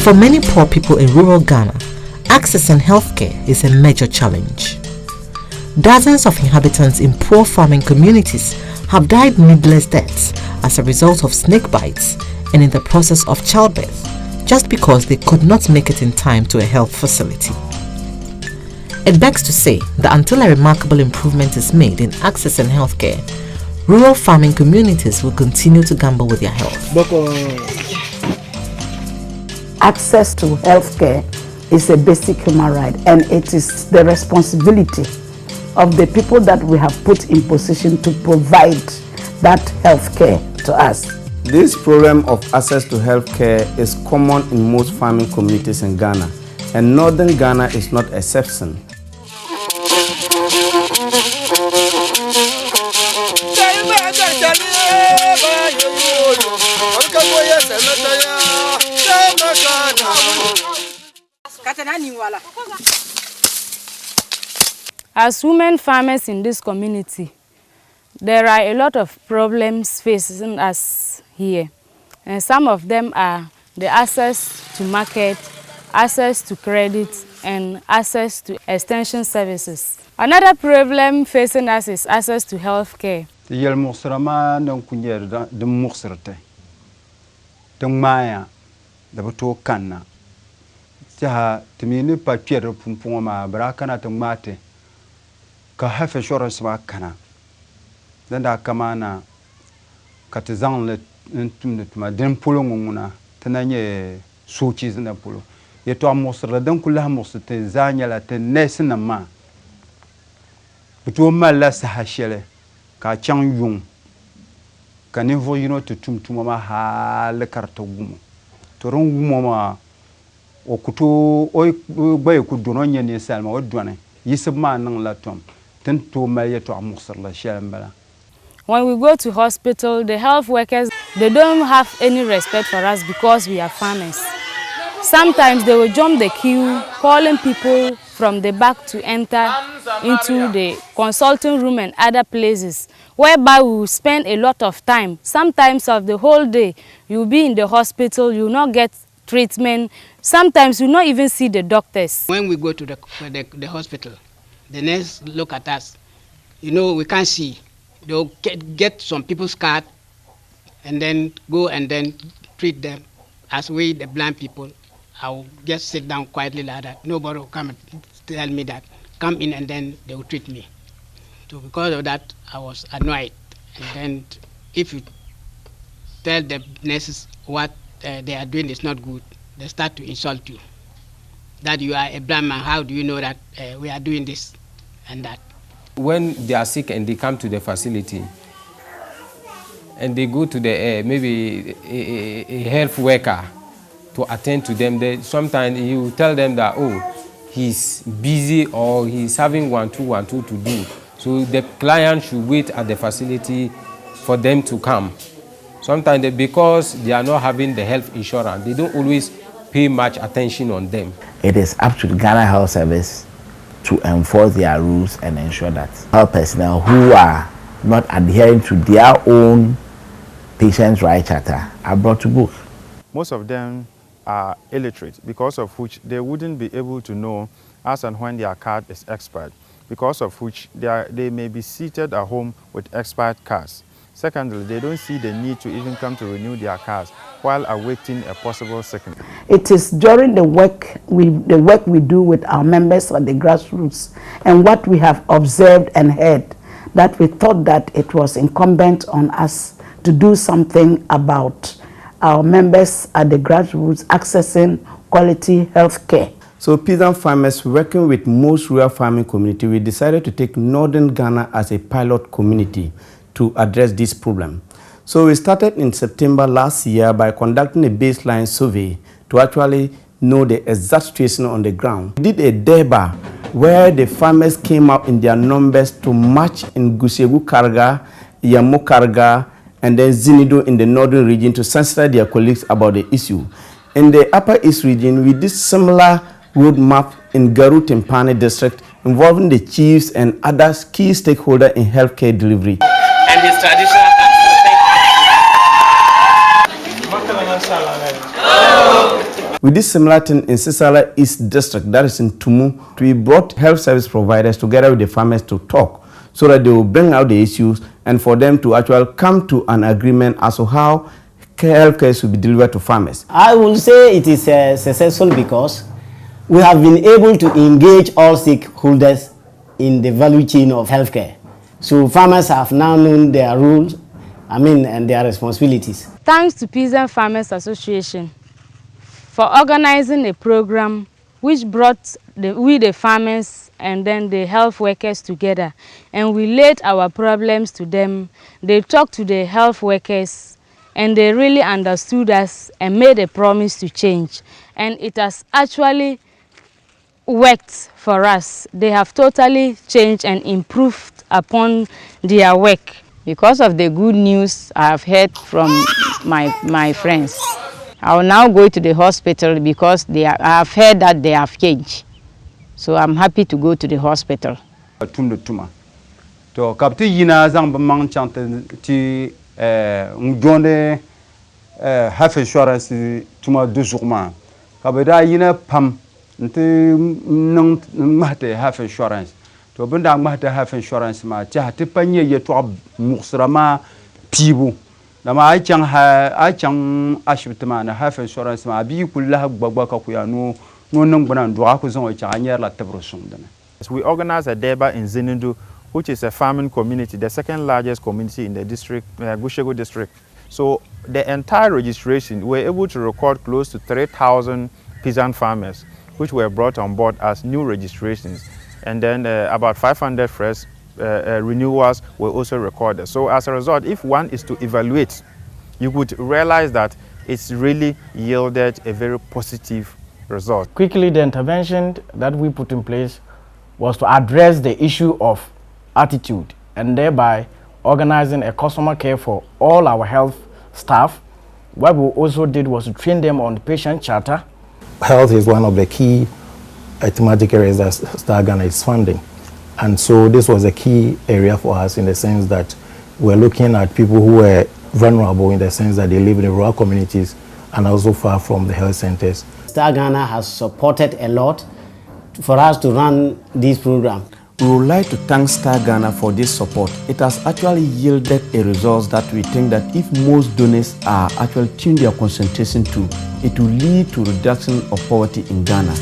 For many poor people in rural Ghana, accessing healthcare is a major challenge. Dozens of inhabitants in poor farming communities have died needless deaths as a result of snake bites and in the process of childbirth, just because they could not make it in time to a health facility. It begs to say that until a remarkable improvement is made in accessing healthcare, rural farming communities will continue to gamble with their health. Access to healthcare is a basic human right, and it is the responsibility of the people that we have put in position to provide that healthcare to us. This problem of access to healthcare is common in most farming communities in Ghana, and northern Ghana is not an exception. As women farmers in this community, there are a lot of problems facing us here. And some of them are the access to market, access to credit, and access to extension services. Another problem facing us is access to health care. Ka hafe insurance ma kana dan da kama na katizan le ntuma den polo nguna tananye sochi zina polo yeto amosra dan kula mosete zanya la te nesina ma buto mala sa hashele ka chang yung ka niveau yino to tumtuma ma hal karto gumo to ron gumo ma o kuto oy baye ku dono nyene salma wadwane yisma nan la tom. When we go to hospital, the health workers, they don't have any respect for us because we are farmers. Sometimes they will jump the queue, calling people from the back to enter into the consulting room and other places, whereby we will spend a lot of time. Sometimes of the whole day, you will be in the hospital, you will not get treatment. Sometimes you will not even see the doctors. When we go to the hospital, the nurse look at us. You know, we can't see. They'll get some people's card and then go and then treat them. As we, the blind people, I'll just sit down quietly like that. Nobody will come and tell me that. Come in and then they will treat me. So because of that, I was annoyed. And then if you tell the nurses what they are doing is not good, they start to insult you. That you are a blind man, how do you know that we are doing this and that? When they are sick and they come to the facility and they go to the maybe a health worker to attend to them, sometimes he will tell them that, oh, he's busy or he's having 1-2 to do. So the client should wait at the facility for them to come. Sometimes because they are not having the health insurance, they don't always pay much attention on them. It is up to the Ghana Health Service to enforce their rules and ensure that health personnel who are not adhering to their own patient's right charter are brought to book. Most of them are illiterate, because of which they wouldn't be able to know as and when their card is expired, because of which they may be seated at home with expired cards. Secondly, they don't see the need to even come to renew their cards while awaiting a possible sickness. It is during the work we do with our members at the grassroots and what we have observed and heard that we thought that it was incumbent on us to do something about our members at the grassroots accessing quality health care. So peasant farmers working with most rural farming community, we decided to take northern Ghana as a pilot community to address this problem. So we started in September last year by conducting a baseline survey to actually know the exact situation on the ground. We did a deba where the farmers came out in their numbers to march in Gusegu Karga, Yamo Karga, and then Zinido in the northern region to sensitize their colleagues about the issue. In the Upper East region, we did similar roadmap in Garu Timpani district involving the chiefs and other key stakeholders in healthcare delivery. And his traditional With this similar thing in Sisala East District, that is in Tumu, we brought health service providers together with the farmers to talk so that they will bring out the issues and for them to actually come to an agreement as to how healthcare should be delivered to farmers. I will say it is successful because we have been able to engage all stakeholders in the value chain of healthcare. So farmers have now known their rules, and their responsibilities. Thanks to Peasant Farmers Association for organizing a program which brought the farmers and then the health workers together, and we laid our problems to them. They talked to the health workers and they really understood us and made a promise to change, and it has actually worked for us. They have totally changed and improved upon their work. Because of the good news I have heard from my friends, I will now go to the hospital because I have heard that they have changed. So I'm happy to go to the hospital. To kapti yina zang bamang chante ti ngonde health insurance tuma duzukma kabeda yina pam nti nang mahte health insurance to benda mahte health insurance ma cha ti panye ye to muksrama pibu dama ai chang ashibtma na health insurance ma bi kullah gbagba ka ku ya no nang bana ndo aku zon cha anyer la tabrosum dana. We organized a deba in Zinindu, which is a farming community, the second largest community in the district, Gushego district. So the entire registration, we were able to record close to 3,000 peasant farmers, which were brought on board as new registrations. And then about 500 fresh renewals were also recorded. So as a result, if one is to evaluate, you would realize that it's really yielded a very positive result. Quickly, the intervention that we put in place was to address the issue of attitude and thereby organizing a customer care for all our health staff. What we also did was to train them on the patient charter. Health is one of the key thematic areas that Star Ghana is funding. And so this was a key area for us in the sense that we're looking at people who were vulnerable in the sense that they live in the rural communities and also far from the health centers. Star Ghana has supported a lot for us to run this program. We would like to thank Star Ghana for this support. It has actually yielded a result that we think that if most donors are actually tuned their concentration to, it will lead to reduction of poverty in Ghana.